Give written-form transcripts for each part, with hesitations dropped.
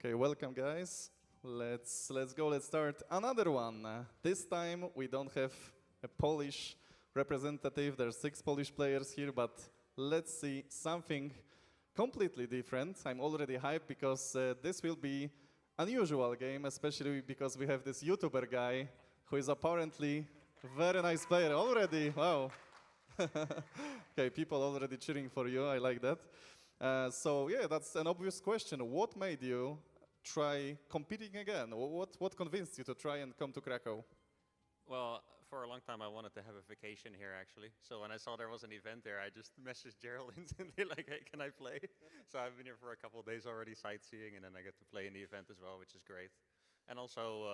Okay, welcome guys. Let's go. Let's start another one. This time we don't have a Polish representative. There's 6 Polish players here, but let's see something completely different. I'm already hyped because this will be unusual game, especially because we have this YouTuber guy who is apparently a very nice player already. Wow. Okay, people already cheering for you. I like that. So yeah, that's an obvious question. What made you try competing again? What convinced you to try and come to Krakow? Well, for a long time I wanted to have a vacation here actually. So when I saw there was an event there, I just messaged Gerald instantly like, hey, can I play? So I've been here for a couple of days already sightseeing, and then I get to play in the event as well, which is great. And also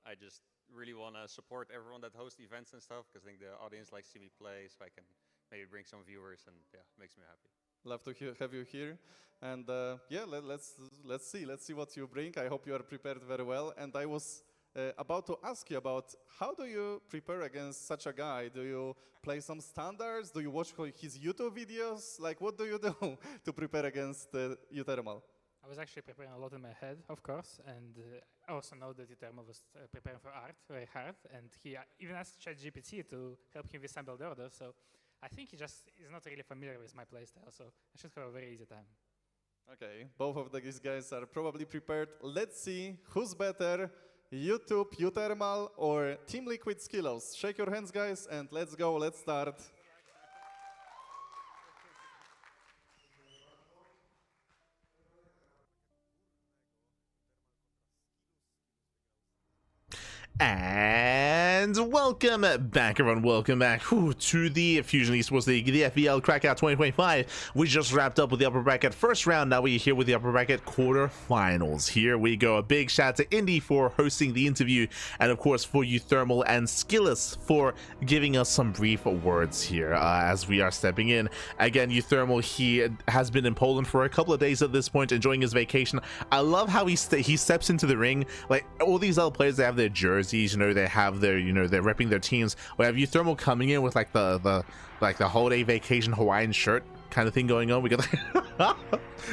I just really want to support everyone that hosts events and stuff, because I think the audience likes to see me play, so I can maybe bring some viewers, and yeah, it makes me happy. Love to have you here, and yeah, let's see what you bring. I hope you are prepared very well. And I was about to ask you about how do you prepare against such a guy? Do you play some standards? Do you watch his YouTube videos? Like, what do you do to prepare against uThermal? I was actually preparing a lot in my head, of course, and I also know that uThermal was preparing for art very hard, and he even asked ChatGPT to help him with some build order. So I think he just is not really familiar with my playstyle, so I should have a very easy time. Okay, both of these guys are probably prepared. Let's see who's better, YouTube, uThermal, or Team Liquid Skillous. Shake your hands, guys, and let's go. Let's start. And welcome back, everyone. Welcome back to the Fusion Esports League, the FBL Cracov 2025. We just wrapped up with the upper bracket first round. Now we're here with the upper bracket quarterfinals. Here we go. A big shout out to Indy for hosting the interview, and of course for uThermal and Skillous for giving us some brief words here as we are stepping in. Again, uThermal, he has been in Poland for a couple of days at this point, enjoying his vacation. I love how he steps into the ring. Like all these other players, they have their jerseys. You know, they have their, they're repping their teams. We have uThermal coming in with like the holiday vacation Hawaiian shirt kind of thing going on. We got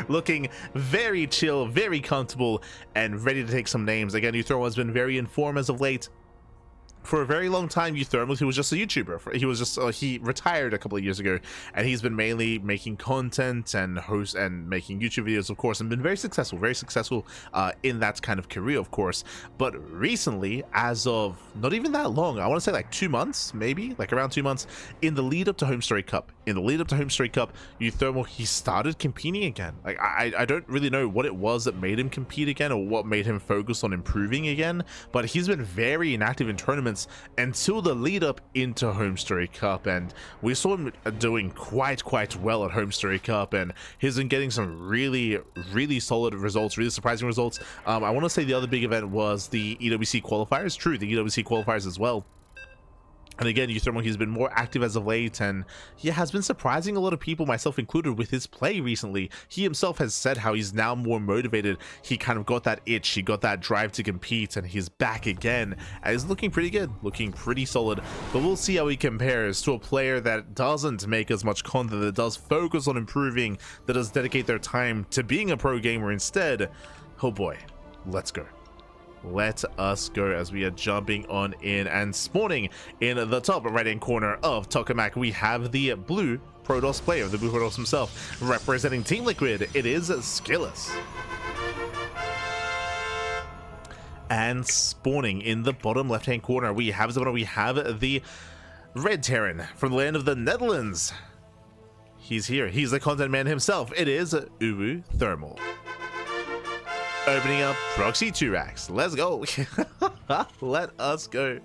looking very chill, very comfortable, and ready to take some names. Again, uThermal has been very in form as of late. For a very long time, uThermal, he was just a YouTuber. He was just he retired a couple of years ago, and he's been mainly making content and making YouTube videos, of course, and been very successful in that kind of career, of course. But recently, as of not even that long, I want to say like 2 months, maybe like around 2 months, in the lead up to Home Story Cup, uThermal, he started competing again. Like I don't really know what it was that made him compete again, or what made him focus on improving again, but he's been very inactive in tournaments until the lead up into Home Story Cup, and we saw him doing quite well at Home Story Cup, and he's been getting some really solid results, really surprising results. I want to say the other big event was the EWC qualifiers. True, the EWC qualifiers as well. And again, uThermal, he's been more active as of late, and he has been surprising a lot of people, myself included, with his play recently. He himself has said how he's now more motivated. He kind of got that itch, he got that drive to compete, and he's back again. And he's looking pretty good, looking pretty solid. But we'll see how he compares to a player that doesn't make as much content, that does focus on improving, that does dedicate their time to being a pro gamer instead. Oh boy, let's go. Let us go as we are jumping on in and spawning in the top right hand corner of Tokamak. We have the blue Protoss player, the blue Protoss himself, representing Team Liquid. It is Skillous. And spawning in the bottom left hand corner, we have the red Terran from the land of the Netherlands. He's here. He's the content man himself. It is uThermal. Opening up Proxy 2 racks. Let's go. Let us go.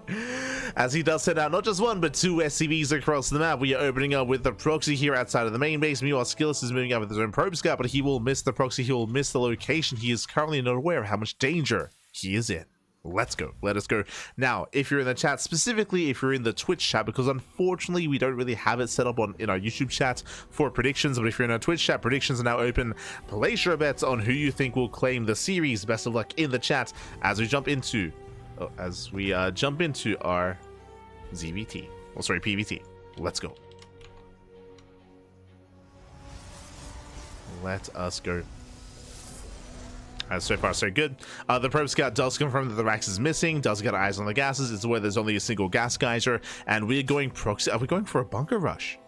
As he does send out not just one, but 2 SCVs across the map. We are opening up with the Proxy here outside of the main base. Meanwhile, Skillous is moving out with his own probe scout, but he will miss the Proxy. He will miss the location. He is currently not aware of how much danger he is in. Let's go. Let us go. Now, if you're in the chat, specifically if you're in the Twitch chat, because unfortunately we don't really have it set up in our YouTube chat for predictions, but if you're in our Twitch chat, predictions are now open. Place your bets on who you think will claim the series. Best of luck in the chat as we jump into our ZVT. Oh, sorry, PVT. Let's go. Let us go. So far, so good. The probe scout does confirm that the Rax is missing, does get eyes on the gases. It's where there's only a single gas geyser, and we're going proxy. Are we going for a bunker rush?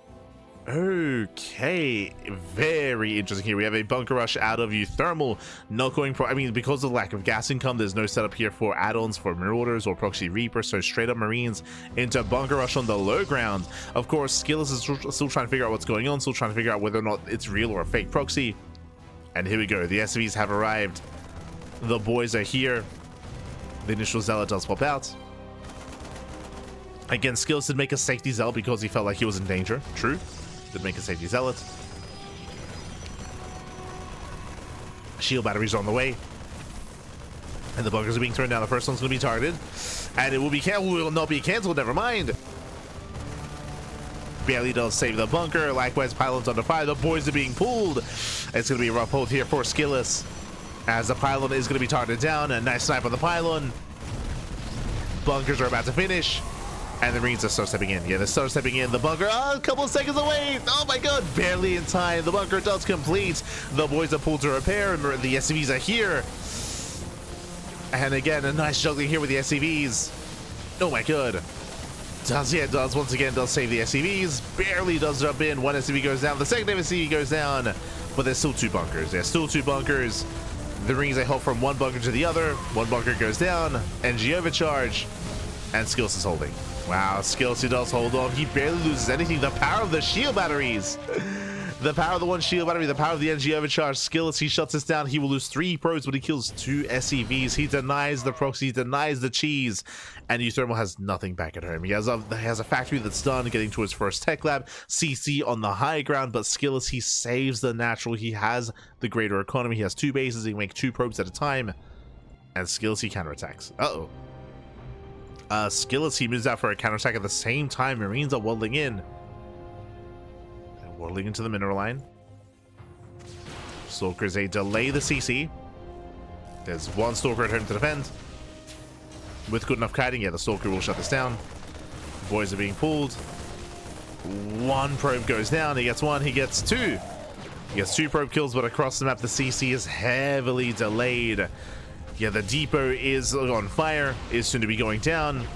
Okay, very interesting here. We have a bunker rush out of uThermal, not going pro. I mean, because of the lack of gas income, there's no setup here for add-ons for Marauders or Proxy Reaper, so straight up Marines into bunker rush on the low ground. Of course, Skillous is still trying to figure out what's going on, still trying to figure out whether or not it's real or a fake proxy. And here we go, the SVs have arrived. The boys are here. The initial zealot does pop out. Again, Skillous did make a safety zealot because he felt like he was in danger. True. Did make a safety zealot. Shield batteries are on the way. And the bunkers are being thrown down. The first one's going to be targeted. And it will be canceled. Will not be canceled. Never mind. Barely does save the bunker. Likewise, pylons under fire. The boys are being pulled. It's going to be a rough hold here for Skillous, as the pylon is going to be targeted down. A nice snipe on the pylon. Bunkers are about to finish. And the Marines are start stepping in. Yeah, they're start stepping in. The bunker, a couple of seconds away. Oh my god, barely in time. The bunker does complete. The boys are pulled to repair. The SCVs are here. And again, a nice juggling here with the SCVs. Oh my god. Does once again save the SCVs. Barely does jump in. One SCV goes down. The second SCV goes down. But there's still two bunkers. There's still two bunkers. The Marines they help from one bunker to the other. One bunker goes down. NG overcharge. And Skillous is holding. Wow, Skillous does hold on. He barely loses anything. The power of the shield batteries. The power of the one shield battery, the power of the NG overcharge. Skillous, he shuts this down. He will lose 3 probes, but he kills 2 SCVs. He denies the proxy, he denies the cheese. And uThermal has nothing back at home. He has a factory that's done, getting to his first tech lab. CC on the high ground, but Skillous, he saves the natural. He has the greater economy. He has 2 bases. He can make 2 probes at a time. And Skillous, he counterattacks. Uh-oh. Skillous, he moves out for a counterattack at the same time. Marines are waddling in. And waddling into the mineral line. Stalkers, they delay the CC. There's one Stalker at home to defend. With good enough kiting, yeah, the Stalker will shut this down. Boys are being pulled. 1 probe goes down. He gets 1, he gets 2. He gets 2 probe kills, but across the map, the CC is heavily delayed. Yeah, the depot is on fire, is soon to be going down.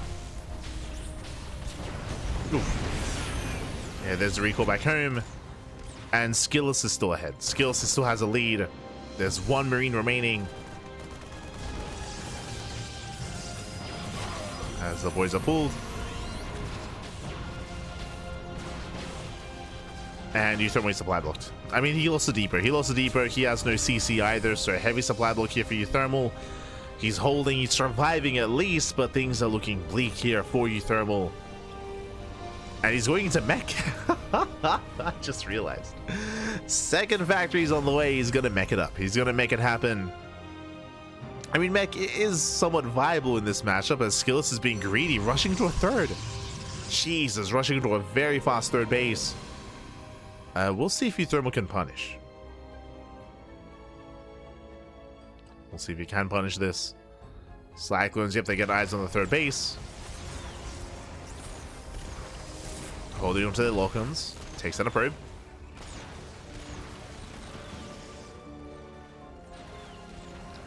Oof. Yeah, there's a recall back home. And Skillous is still ahead. Skillous still has a lead. There's 1 Marine remaining. As the boys are pulled. And uThermal supply blocked. I mean, he lost the depot. He has no CC either, so a heavy supply block here for uThermal. He's holding, he's surviving at least, but things are looking bleak here for uThermal. And he's going into mech. I just realized. Second factory's on the way. He's going to mech it up. He's going to make it happen. I mean, mech is somewhat viable in this matchup as Skillous is being greedy, rushing to a third. Jesus, rushing to a very fast third base. We'll see if uThermal can punish. We'll see if he can punish this. Cyclones, yep, they get eyes on the third base. Holding on to their lock-ons. Takes down a probe.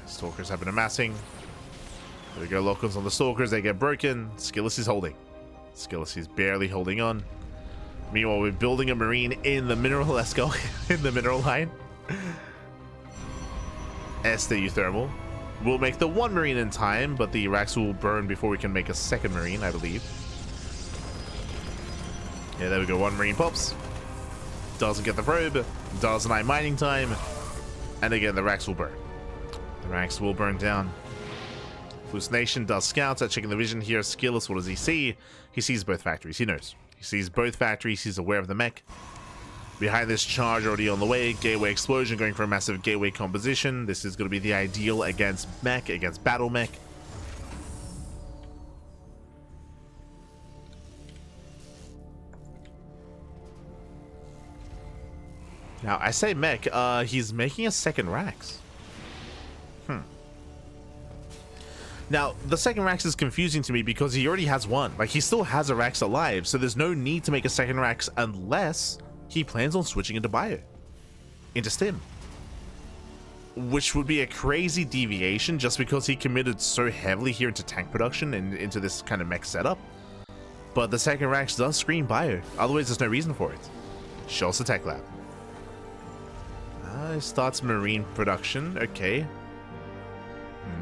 Stalkers have been amassing. There we go, lock-ons on the Stalkers. They get broken. Skillous is holding. Skillous is barely holding on. Meanwhile, we're building a Marine in the mineral. Let's go. In the mineral line. uThermal. We'll make the 1 Marine in time, but the Rax will burn before we can make a 2nd Marine, I believe. Yeah, there we go. 1 Marine pops. Doesn't get the probe. Does deny mining time. And again, the Rax will burn. The Rax will burn down. Hallucination does scouts. Checking the vision here. Skillous, what does he see? He sees both factories. He knows. He sees both factories. He's aware of the mech. Behind this charge already on the way. Gateway explosion, going for a massive gateway composition. This is going to be the ideal against mech, against battle mech. Now, I say mech, he's making a 2nd Rax. Now, the 2nd Rax is confusing to me because he already has 1. Like, he still has a Rax alive, so there's no need to make a 2nd Rax unless he plans on switching into Bio. Into Stim. which would be a crazy deviation just because he committed so heavily here into tank production and into this kind of mech setup. But the second Rax does scream bio, otherwise there's no reason for it. Shows the tech lab. Starts marine production, okay.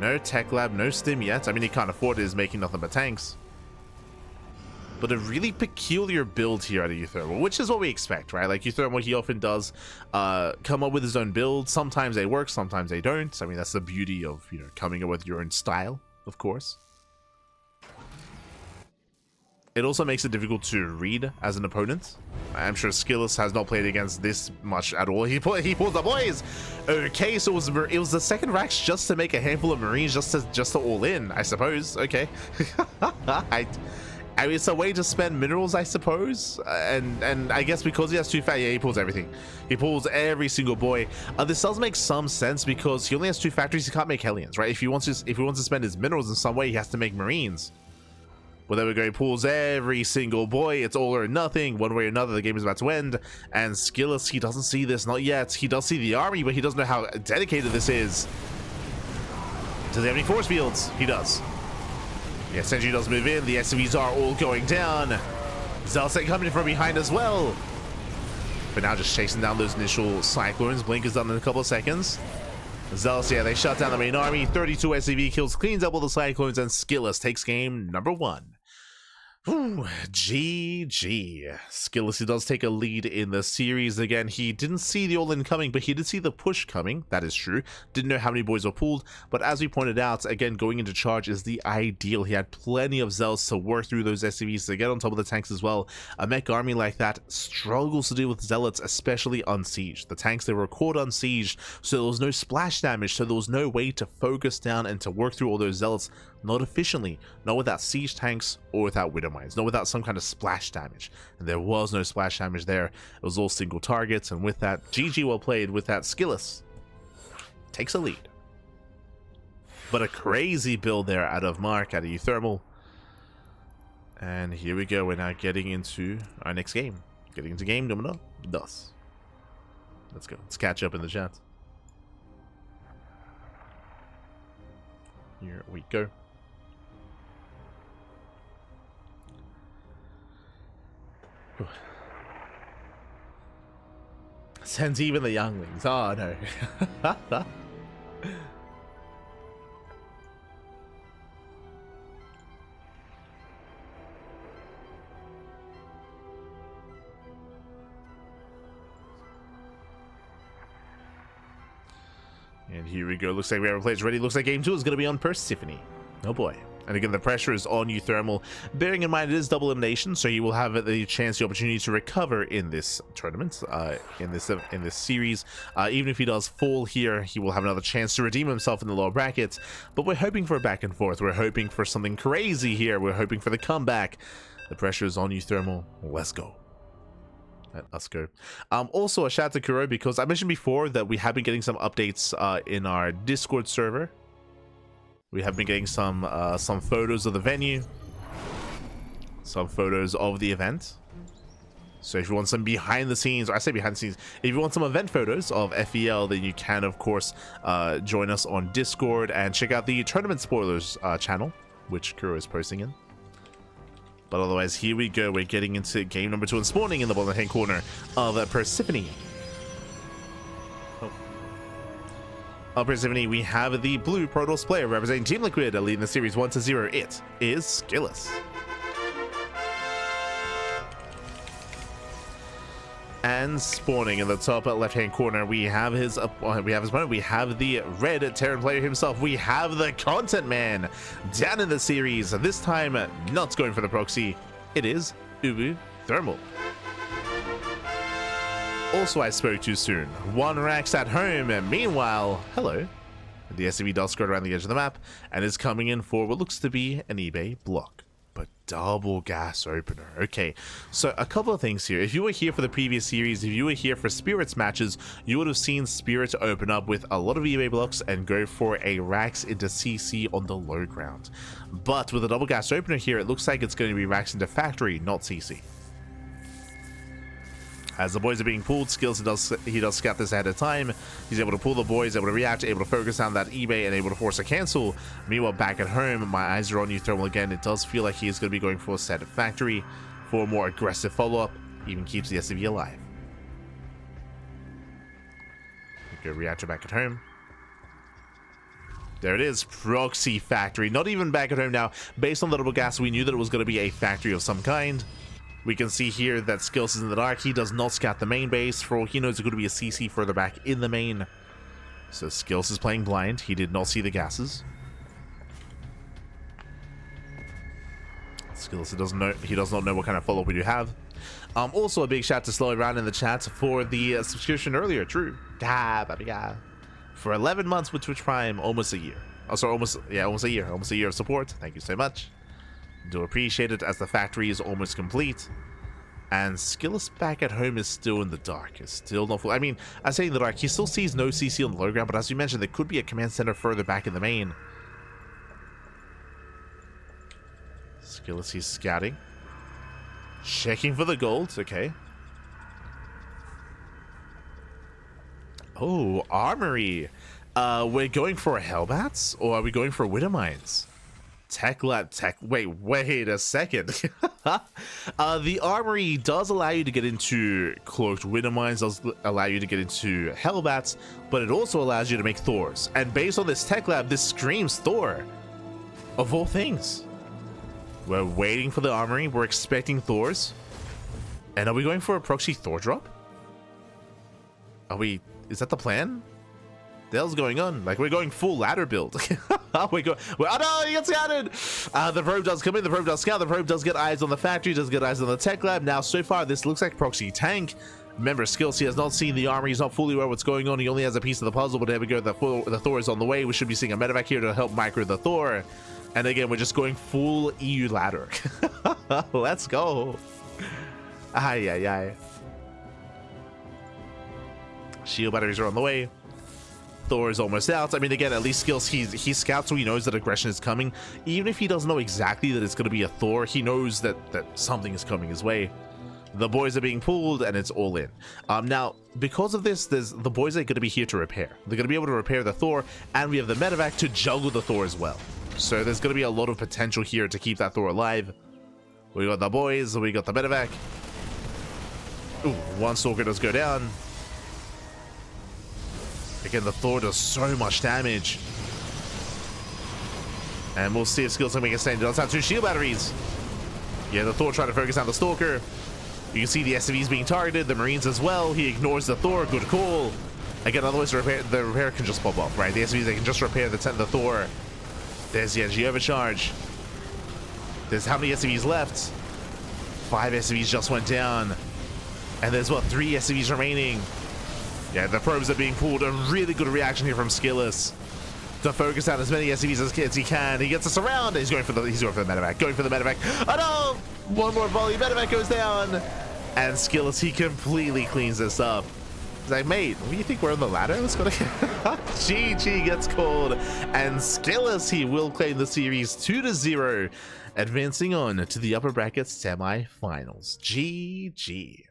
No tech lab, no stim yet. I mean, he can't afford it, he's making nothing but tanks. But a really peculiar build here out of uThermal, which is what we expect, right? Like uThermal, he often does come up with his own build. Sometimes they work, sometimes they don't. I mean, that's the beauty of, you know, coming up with your own style, of course. It also makes it difficult to read as an opponent. I'm sure Skillous has not played against this much at all. He pulled the boys. Okay, so it was the second Rax just to make a handful of Marines, just to all in, I suppose. Okay. I mean, it's a way to spend minerals, I suppose, and I guess because he has 2 factories, yeah, he pulls everything. He pulls every single boy. This does make some sense because he only has 2 factories. He can't make Hellions, right? If he wants to spend his minerals in some way, he has to make Marines. Well, there we go. He pulls every single boy. It's all or nothing. One way or another, the game is about to end. And Skillous, he doesn't see this, not yet. He does see the army, but he doesn't know how dedicated this is. Does he have any force fields? He does. Yeah, Sentry does move in. The SCVs are all going down. Zelsek coming from behind as well. But now just chasing down those initial Cyclones. Blink is done in a couple of seconds. Zealous, yeah, they shut down the main army. 32 SCV kills, cleans up all the Cyclones, and Skillous takes game number 1. Ooh, GG. Skillous, he does take a lead in the series again. He didn't see the all-in coming, but he did see the push coming. That is true. Didn't know how many boys were pulled, but as we pointed out, again, going into charge is the ideal. He had plenty of Zealots to work through those SCVs to get on top of the tanks as well. A mech army like that struggles to deal with Zealots, especially unsieged. The tanks, they were caught unsieged, so there was no splash damage, so there was no way to focus down and to work through all those Zealots. Not efficiently, not without siege tanks or without widow mines, not without some kind of splash damage. And there was no splash damage there. It was all single targets, and with that, GG well played. With that, Skillous takes a lead. But a crazy build there out of Mark, out of uThermal. And here we go. We're now getting into our next game. Getting into game number 2. Let's go. Let's catch up in the chat. Here we go. Sends even the younglings. Oh no. And here we go. Looks like we have our players ready. Looks like game 2 is going to be on Persephone. Oh boy. And again, the pressure is on uThermal. Bearing in mind it is double elimination, so you will have the chance, the opportunity to recover in this tournament, in this series. Even if he does fall here, he will have another chance to redeem himself in the lower brackets. But we're hoping for a back and forth. We're hoping for something crazy here. We're hoping for the comeback. The pressure is on uThermal. Let's go. Let us go. Also, a shout out to Kuro, because I mentioned before that we have been getting some updates in our Discord server. We have been getting some photos of the venue, some photos of the event. So if you want some behind the scenes, or I say behind the scenes, if you want some event photos of FEL, then you can, of course, join us on Discord and check out the Tournament Spoilers channel, which Kuro is posting in. But otherwise, here we go. We're getting into game number 2 and spawning in the bottom hand corner of Persephone. Persephone, we have the blue Protoss player representing Team Liquid, leading the series 1-0. It is Skillous. And spawning in the top left-hand corner, we have his opponent. We have the red Terran player himself. We have the content man down in the series. This time, not going for the proxy. It is uThermal. Also, I spoke too soon. 1 Rax at home, and meanwhile, hello. The SCV does skirt around the edge of the map and is coming in for what looks to be an eBay block. But double gas opener. Okay, so a couple of things here. If you were here for the previous series, if you were here for Spirits matches, you would have seen Spirit open up with a lot of eBay blocks and go for a Rax into CC on the low ground. But with a double gas opener here, it looks like it's going to be Rax into Factory, not CC. As the boys are being pulled, Skillous he does scout this ahead of time. He's able to pull the boys, able to react, able to focus on that eBay, and able to force a cancel. Meanwhile, back at home, my eyes are on uThermal again. It does feel like he is going to be going for a set of factory for a more aggressive follow-up. Even keeps the SCV alive. Okay, reactor back at home. There it is, proxy factory. Not even back at home now. Based on the double gas, we knew that it was going to be a factory of some kind. We can see here that Skillous is in the dark. He does not scout the main base. For all he knows, it's going to be a CC further back in the main. So Skillous is playing blind. He did not see the gases. Skillous doesn't know. He does not know what kind of follow-up we do have. Also, a big shout to Slow Around in the chat for the subscription earlier. True. For 11 months with Twitch Prime, almost a year. Oh, sorry, almost a year. Almost a year of support. Thank you so much. Do appreciate it, as the factory is almost complete. And Skillous back at home is still in the dark. It's still not full. I mean, I say in the dark, he still sees no CC on the low ground, but as you mentioned, there could be a command center further back in the main. Skillous, he's scouting. Checking for the gold. Okay. Oh, armory. We're going for Hellbats, or are we going for Widow Mines? Wait a second. The armory does allow you to get into cloaked Widow Mines, does allow you to get into Hellbats, but it also allows you to make Thors. And based on this tech lab, this screams Thor. Of all things. We're waiting for the armory. We're expecting Thors. And are we going for a proxy Thor drop? Is that the plan? The hell's going on? Like, we're going full ladder build. Oh no, he gets scouted! The probe does come in, the probe does scout, the probe does get eyes on the factory, does get eyes on the tech lab. Now, so far, this looks like proxy tank. Remember, Skillous, he has not seen the armory, he's not fully aware what's going on, he only has a piece of the puzzle, but there we go, the Thor is on the way. We should be seeing a medevac here to help micro the Thor. And again, we're just going full EU ladder. Let's go. Ay. Shield batteries are on the way. Thor is almost out. I mean, again, at least Skillous, he scouts, so he knows that aggression is coming. Even if he doesn't know exactly that it's going to be a Thor, he knows that something is coming his way. The boys are being pulled, and it's all in. Now, because of this, the boys are going to be here to repair. They're going to be able to repair the Thor, and we have the medevac to juggle the Thor as well. So there's going to be a lot of potential here to keep that Thor alive. We got the boys, we got the medevac. Ooh, one stalker does go down. Again, the Thor does so much damage. And we'll see if Skillous can make a stand. He does have 2 shield batteries. Yeah, the Thor trying to focus on the Stalker. You can see the SCVs being targeted, the Marines as well. He ignores the Thor. Good call. Again, otherwise the repair can just pop off, right? The SCVs, they can just repair the Thor. There's the energy overcharge. There's how many SCVs left? 5 SCVs just went down. And there's, what, 3 SCVs remaining. Yeah, the probes are being pulled. A really good reaction here from Skillous to focus on as many SCVs as he can. He gets us around. He's going for the medevac. Going for the medevac. Oh no! One more volley. Medevac goes down. And Skillous, he completely cleans this up. He's like, mate, what do you think, we're on the ladder? Let's go to GG gets called. And Skillous, he will claim the series 2-0, advancing on to the upper bracket semifinals. GG.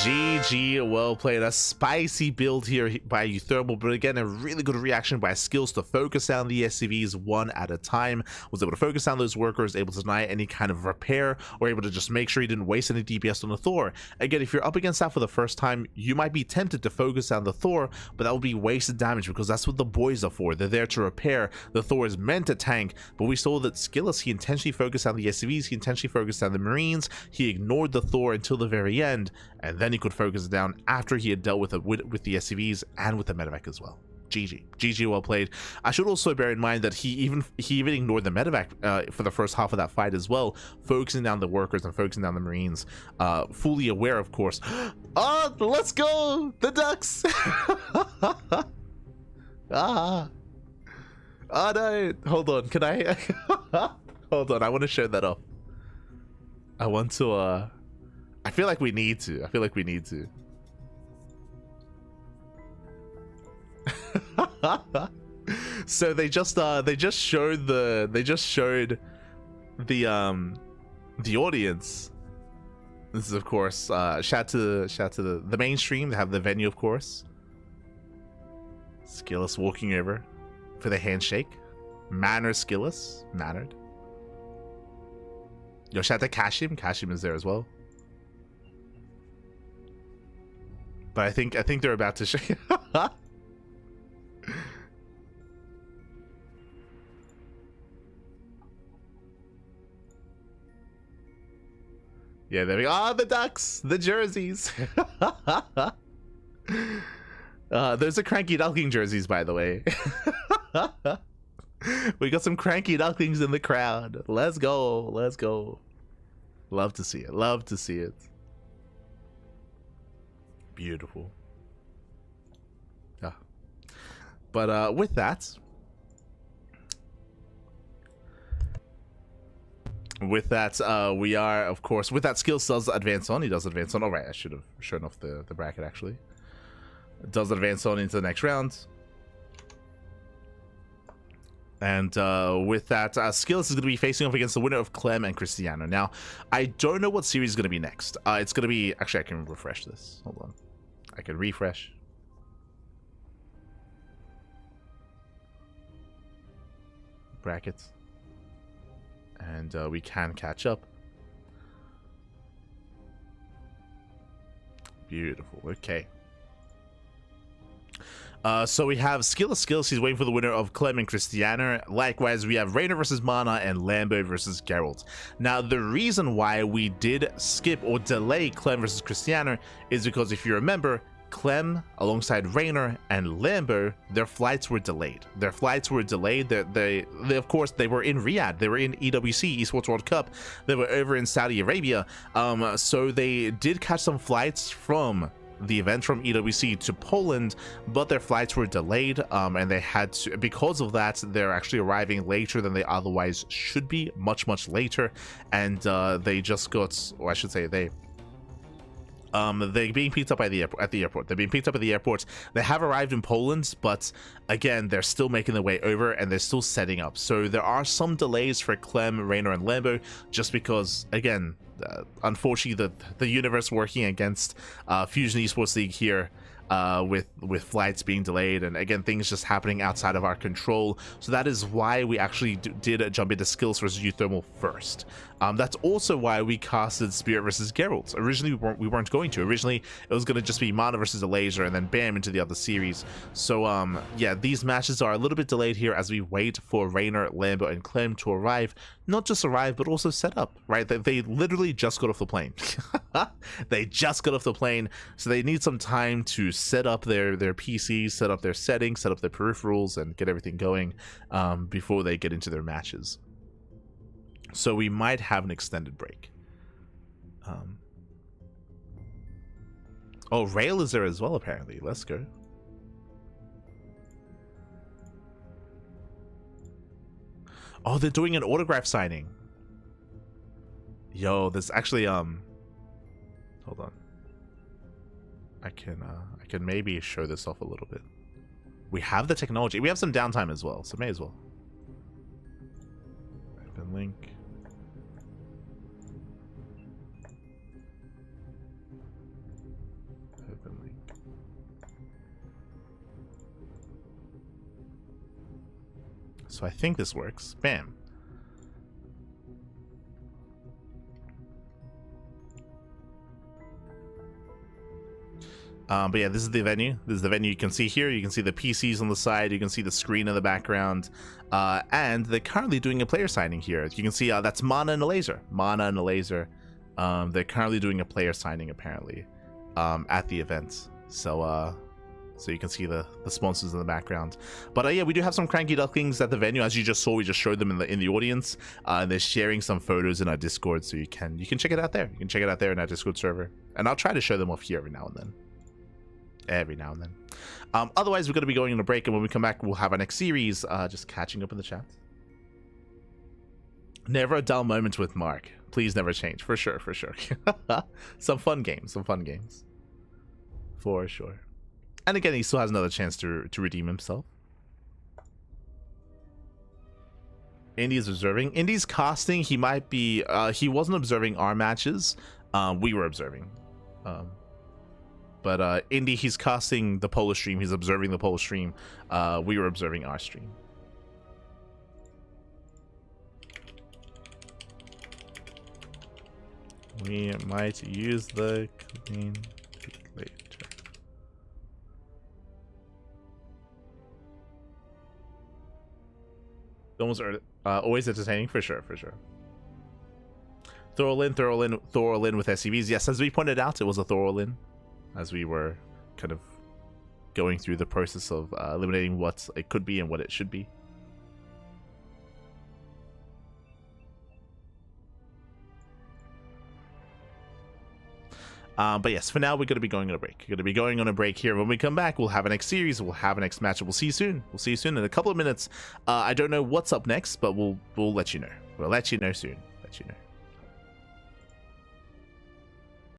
GG, well played. A spicy build here by uThermal, but again, a really good reaction by Skillous to focus down the SCVs one at a time. Was able to focus down those workers, able to deny any kind of repair, or able to just make sure he didn't waste any DPS on the Thor. Again, if you're up against that for the first time, you might be tempted to focus down the Thor, but that would be wasted damage because that's what the boys are for. They're there to repair. The Thor is meant to tank, but we saw that Skillous, he intentionally focused on the SCVs, he intentionally focused on the Marines, he ignored the Thor until the very end, and then he could focus it down after he had dealt with the SCVs and with the medevac as well. GG, well played. I should also bear in mind that he even ignored the medevac for the first half of that fight as well, focusing down the workers and focusing down the Marines, fully aware, of course. Oh, let's go, the Ducks! Oh no, hold on, can I? Hold on, I want to show that off. I want to. I feel like we need to. So they just showed the the audience. This is, of course, shout to the mainstream. They have the venue, of course. Skillous walking over for the handshake. Mannered Skillous. Mannered. Yo, shout out to Kashim. Kashim is there as well. But I think they're about to shake. Yeah, there we go. Ah, the ducks, the jerseys. There's a CranKy Duckling jerseys, by the way. We got some CranKy Ducklings in the crowd. Let's go. Let's go. Love to see it. Love to see it. Beautiful. Yeah. But with that, we are, of course, with that, Skillous does advance on. He does advance on. All right, I should have shown off the bracket, actually. Does advance on into the next round. And with that, Skillous is going to be facing off against the winner of Clem and Cristiano. Now, I don't know what series is going to be next. It's going to be... Actually, I can refresh this. Hold on. I can refresh. Brackets. And we can catch up. Beautiful. Okay. So we have Skillous. He's waiting for the winner of Clem and Cristiano. Likewise, we have Reina versus Mana and Lambo versus Geralt. Now, the reason why we did skip or delay Clem versus Cristiano is because, if you remember, Clem, alongside Reina and Lambo, their flights were delayed. They of course, they were in Riyadh. They were in EWC, Esports World Cup. They were over in Saudi Arabia. So they did catch some flights from the event from EWC to Poland, but their flights were delayed, and they had to, because of that, they're actually arriving later than they otherwise should be, much later, and they just got, or I should say they're being picked up at the airport. They're being picked up at the airport. They have arrived in Poland, but again, they're still making their way over and they're still setting up. So there are some delays for Clem, Reina, and Lambo, just because, again, unfortunately, the universe working against Fusion Esports League here, with flights being delayed, and again, things just happening outside of our control. So that is why we actually did jump into Skillous versus uThermal first. That's also why we casted Spirit versus Geralt. Originally, we weren't going to. Originally, it was going to just be Mana versus a laser, and then bam, into the other series. So yeah, these matches are a little bit delayed here as we wait for Reina, Lambo, and Clem to arrive. Not just arrive, but also set up, right? They literally just got off the plane. They just got off the plane, so they need some time to set up their PCs, set up their settings, set up their peripherals, and get everything going before they get into their matches. So we might have an extended break. Oh, Rail is there as well, apparently. Let's go. Oh, they're doing an autograph signing. Yo, there's actually hold on. I can maybe show this off a little bit. We have the technology. We have some downtime as well, so may as well. Open link. Open link. So I think this works. Bam. But yeah, this is the venue. This is the venue you can see here. You can see the PCs on the side. You can see the screen in the background. And they're currently doing a player signing here. You can see that's Mana and a laser. Mana and a laser. They're currently doing a player signing, apparently, at the event. So you can see the sponsors in the background. But yeah, we do have some CranKy Ducklings at the venue. As you just saw, we just showed them in the audience. And they're sharing some photos in our Discord, so you can check it out there. You can check it out there in our Discord server. And I'll try to show them off here every now and then. Otherwise, we're going to be going on a break, and when we come back, we'll have our next series. Just catching up in the chat. Never a dull moment with Mark. Please never change. For sure. Some fun games. For sure. And again, he still has another chance to redeem himself. Indy's observing. Indy's casting. He might be. He wasn't observing our matches. We were observing. But Indy, he's casting the Polish stream. He's observing the Polish stream. We were observing our stream. We might use the clean later. Always entertaining, for sure, for sure. Thorolin with SCVs. Yes, as we pointed out, it was a Thorolin, as we were kind of going through the process of eliminating what it could be and what it should be. But yes, for now, we're going to be going on a break. We're going to be going on a break here. When we come back, we'll have a next series. We'll have a next matchup. We'll see you soon. We'll see you soon in a couple of minutes. I don't know what's up next, but we'll let you know. We'll let you know soon. Let you know.